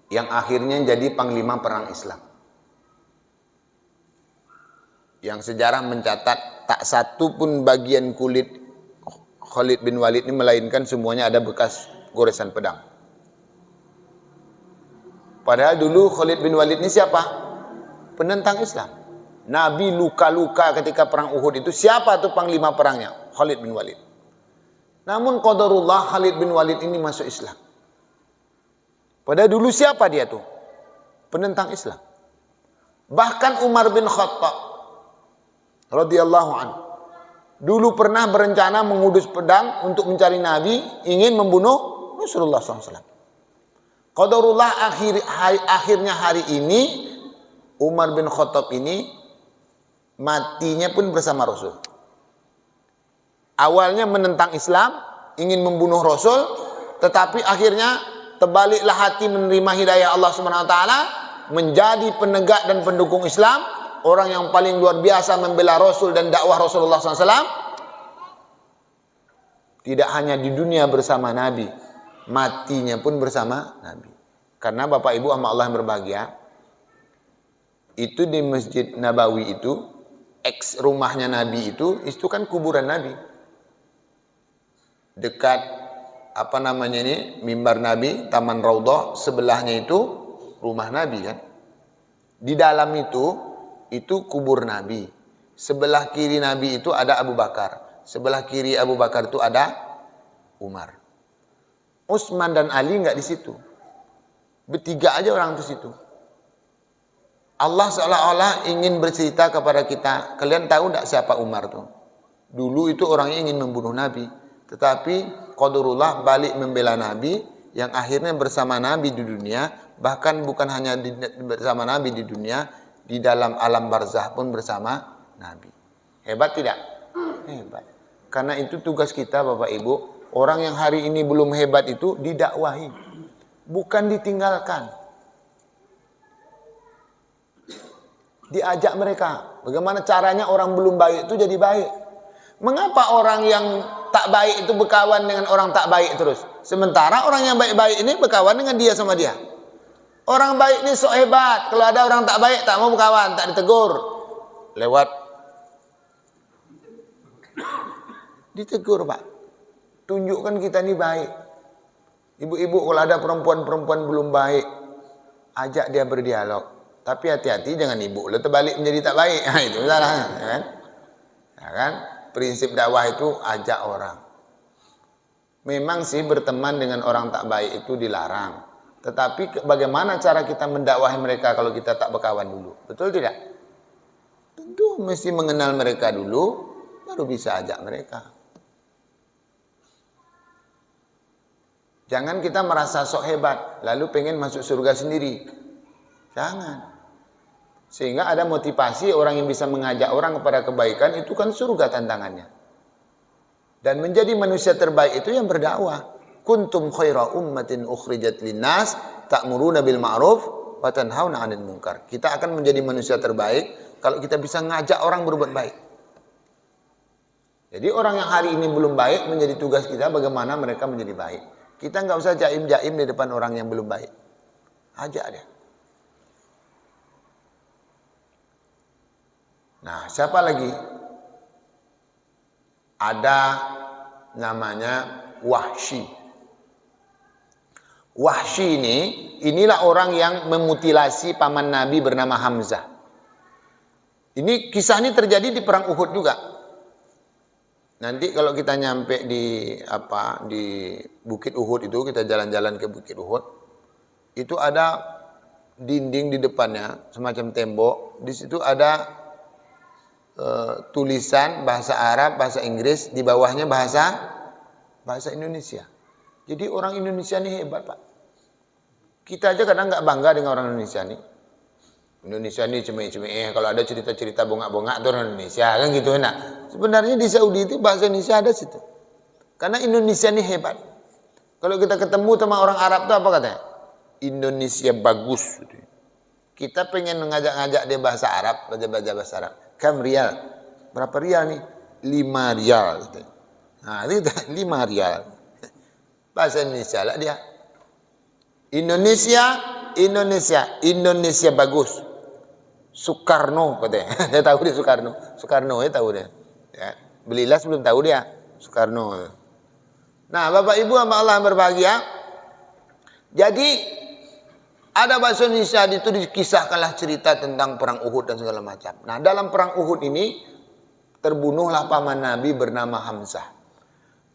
yang akhirnya jadi panglima perang Islam. Yang sejarah mencatat tak satu pun bagian kulit Khalid bin Walid ini, melainkan semuanya ada bekas goresan pedang. Padahal dulu Khalid bin Walid ini siapa? Penentang Islam. Nabi luka-luka ketika perang Uhud itu, siapa tuh panglima perangnya? Khalid bin Walid. Namun qadarullah Khalid bin Walid ini masuk Islam. Padahal dulu siapa dia tuh? Penentang Islam. Bahkan Umar bin Khattab radhiyallahu anhu dulu pernah berencana mengudus pedang untuk mencari Nabi, ingin membunuh Rasulullah SAW. Qadarullah akhirnya hari ini Umar bin Khattab ini matinya pun bersama Rasul. Awalnya menentang Islam, ingin membunuh Rasul, tetapi akhirnya terbaliklah hati menerima hidayah Allah SWT, menjadi penegak dan pendukung Islam, orang yang paling luar biasa membela Rasul dan dakwah Rasulullah SAW. Tidak hanya di dunia bersama Nabi, matinya pun bersama Nabi. Karena Bapak Ibu sama Allah yang berbahagia, itu di Masjid Nabawi itu, ex rumahnya Nabi itu kan kuburan Nabi. Dekat apa namanya ini, mimbar Nabi, Taman Raudhah, sebelahnya itu rumah Nabi kan. Di dalam itu kubur Nabi. Sebelah kiri Nabi itu ada Abu Bakar. Sebelah kiri Abu Bakar itu ada Umar. Utsman dan Ali enggak di situ. Bertiga aja orang di situ. Allah seolah-olah ingin bercerita kepada kita, kalian tahu enggak siapa Umar tuh? Dulu itu orangnya ingin membunuh Nabi, tetapi qadarullah balik membela Nabi, yang akhirnya bersama Nabi di dunia, bahkan bukan hanya bersama Nabi di dunia, di dalam alam barzah pun bersama Nabi. Hebat tidak? Hebat. Karena itu tugas kita Bapak Ibu. Orang yang hari ini belum hebat itu didakwahi, bukan ditinggalkan. Diajak mereka. Bagaimana caranya orang belum baik itu jadi baik. Mengapa orang yang tak baik itu berkawan dengan orang tak baik terus? Sementara orang yang baik-baik ini berkawan dengan dia sama dia. Orang baik ini sok hebat. Kalau ada orang tak baik, tak mau berkawan, tak ditegur. Lewat. Ditegur Pak. Tunjukkan kita ini baik. Ibu-ibu kalau ada perempuan-perempuan belum baik, ajak dia berdialog. Tapi hati-hati jangan ibu lo terbalik menjadi tak baik. Nah, itu salah. Ya kan? Ya kan? Prinsip dakwah itu ajak orang. Memang sih berteman dengan orang tak baik itu dilarang. Tetapi bagaimana cara kita mendakwahi mereka kalau kita tak berkawan dulu? Betul tidak? Tentu mesti mengenal mereka dulu, baru bisa ajak mereka. Jangan kita merasa sok hebat, lalu pengen masuk surga sendiri. Jangan. Sehingga ada motivasi orang yang bisa mengajak orang kepada kebaikan, itu kan surga tantangannya. Dan menjadi manusia terbaik itu yang berdakwah. Kuntum khaira ummatin ukhrijat linnas ta'muruna bil ma'ruf wa tanhauna 'anil munkar. Kita akan menjadi manusia terbaik kalau kita bisa ngajak orang berbuat baik. Jadi orang yang hari ini belum baik, menjadi tugas kita bagaimana mereka menjadi baik. Kita nggak usah jaim-jaim di depan orang yang belum baik. Ajak dia. Nah, siapa lagi? Ada namanya Wahsy. Wahsy inilah orang yang memutilasi paman Nabi bernama Hamzah. Ini kisah ini terjadi di perang Uhud juga. Nanti kalau kita nyampe di Bukit Uhud itu, kita jalan-jalan ke Bukit Uhud, itu ada dinding di depannya, semacam tembok. Di situ ada tulisan bahasa Arab, bahasa Inggris, di bawahnya bahasa Indonesia. Jadi orang Indonesia ini hebat Pak. Kita aja kadang nggak bangga dengan orang Indonesia nih. Indonesia ini cemeh-cemeh, kalau ada cerita-cerita bongak-bongak itu orang Indonesia kan gitu. Nah, sebenarnya di Saudi itu bahasa Indonesia ada situ. Karena Indonesia ini hebat. Kalau kita ketemu sama orang Arab itu apa katanya? Indonesia bagus. Kita pengen ngajak-ngajak dia bahasa Arab, baca bahasa Arab. Kam Rial. Berapa rial nih? 5 rial. Nah, itu 5 rial. Bahasa Indonesia lah dia. Indonesia bagus. Soekarno katanya. Dia tahu dia Soekarno. Soekarno ya tahu dia. Ya. Belilah sebelum tahu dia Soekarno. Nah, Bapak Ibu sama Allah yang berbahagia. Jadi ada bahasa Indonesia itu dikisahkanlah cerita tentang perang Uhud dan segala macam. Nah, dalam perang Uhud ini terbunuhlah paman Nabi bernama Hamzah.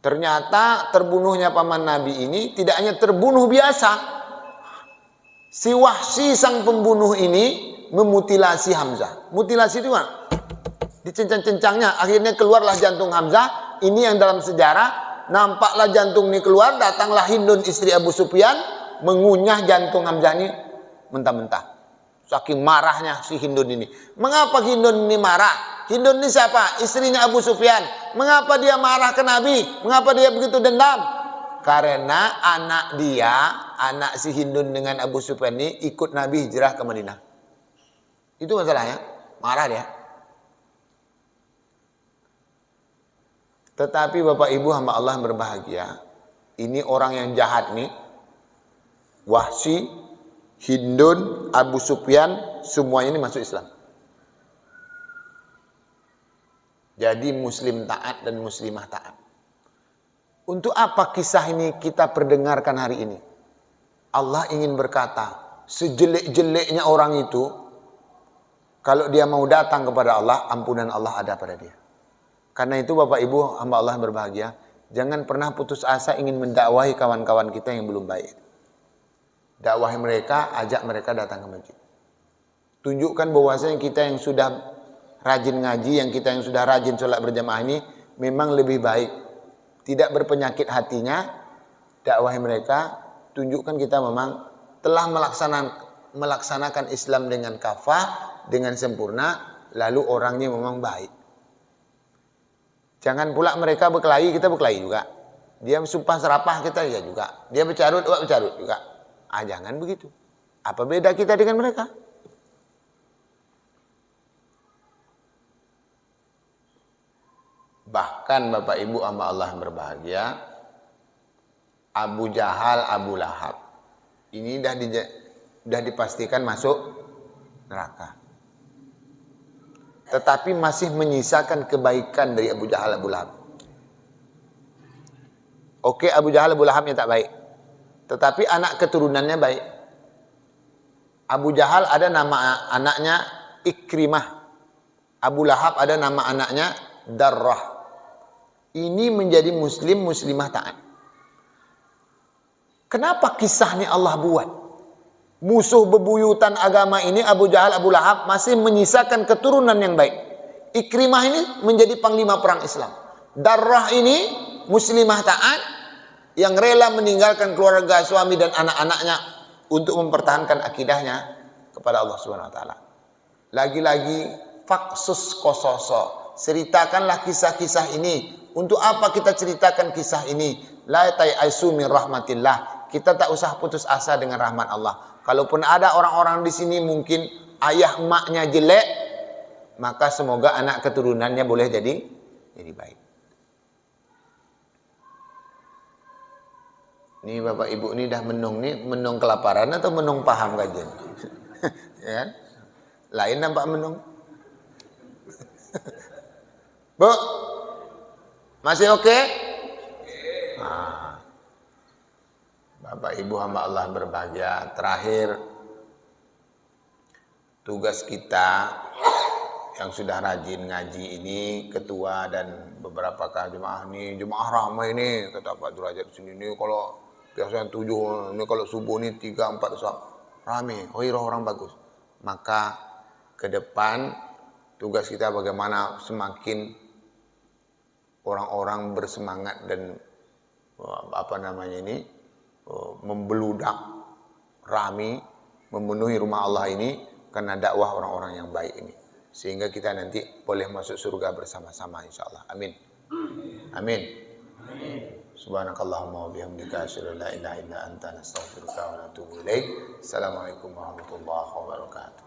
Ternyata terbunuhnya paman Nabi ini tidak hanya terbunuh biasa. Si Wahsy sang pembunuh ini memutilasi Hamzah. Mutilasi itu mana? Dicencang-cencangnya, akhirnya keluarlah jantung Hamzah. Ini yang dalam sejarah, nampaklah jantung ini keluar, datanglah Hindun istri Abu Sufyan, mengunyah jantung Hamzah ini mentah-mentah. Saking marahnya si Hindun ini. Mengapa Hindun ini marah? Hindun ini siapa? Istrinya Abu Sufyan. Mengapa dia marah ke Nabi? Mengapa dia begitu dendam? Karena anak si Hindun dengan Abu Sufyan ini ikut Nabi hijrah ke Madinah. Itu masalahnya. Marah dia. Tetapi Bapak Ibu hamba Allah yang berbahagia, ini orang yang jahat nih, Wahsy, Hindun, Abu Sufyan, semuanya ini masuk Islam. Jadi muslim taat dan muslimah taat. Untuk apa kisah ini kita perdengarkan hari ini? Allah ingin berkata, sejelek-jeleknya orang itu, kalau dia mau datang kepada Allah, ampunan Allah ada pada dia. Karena itu Bapak Ibu hamba Allah yang berbahagia, jangan pernah putus asa ingin mendakwahi kawan-kawan kita yang belum baik. Dakwahi mereka, ajak mereka datang ke masjid. Tunjukkan bahwasanya kita yang sudah rajin ngaji, yang kita yang sudah rajin sholat berjamaah ini memang lebih baik. Tidak berpenyakit hatinya, dakwahi mereka, tunjukkan kita memang telah melaksanakan Islam dengan kafah, dengan sempurna, lalu orangnya memang baik. Jangan pula mereka berkelahi, kita berkelahi juga. Dia sumpah serapah, kita ya juga. Dia bercarut juga. Jangan begitu. Apa beda kita dengan mereka? Bahkan Bapak Ibu hamba Allah yang berbahagia, Abu Jahal, Abu Lahab, ini dah dipastikan masuk neraka. Tetapi masih menyisakan kebaikan dari Abu Jahal, Abu Lahab. Oke, Abu Jahal, Abu Lahabnya tak baik, tetapi anak keturunannya baik. Abu Jahal ada nama anaknya Ikrimah. Abu Lahab ada nama anaknya Darrah. Ini menjadi muslim, muslimah taat. Kenapa kisahnya Allah buat? Musuh bebuyutan agama ini, Abu Jahal, Abu Lahab, masih menyisakan keturunan yang baik. Ikrimah ini menjadi panglima perang Islam. Darrah ini muslimah taat yang rela meninggalkan keluarga, suami dan anak-anaknya untuk mempertahankan akidahnya kepada Allah Subhanahu wa taala. Lagi-lagi faksus kososo. Ceritakanlah kisah-kisah ini. Untuk apa kita ceritakan kisah ini? La ta'aisu min rahmatillah. Kita tak usah putus asa dengan rahmat Allah. Kalaupun ada orang-orang di sini mungkin ayah emaknya jelek, maka semoga anak keturunannya boleh jadi baik. Ini Bapak Ibu ini dah menung kelaparan atau menung paham kajian? Ya kan? Lain nampak menung. Bu, masih oke? Nah, Bapak Ibu hamba Allah berbahagia. Terakhir, tugas kita yang sudah rajin ngaji ini, ketua dan beberapa jemaah ini, jemaah ramai ini, kata Pak Derajat sini ini kalau biasanya 7, ini kalau subuh ini 3-4 sahab ramai, orang bagus. Maka ke depan tugas kita bagaimana semakin orang-orang bersemangat dan membeludak rami memenuhi rumah Allah ini karena dakwah orang-orang yang baik ini, sehingga kita nanti boleh masuk surga bersama-sama insyaallah. Amin. Amin. Subhanakallahumma wa bihamdika asyhadu an la ilaha illa anta nastaghfiruka wa natubu ilaik. Assalamualaikum warahmatullahi wabarakatuh.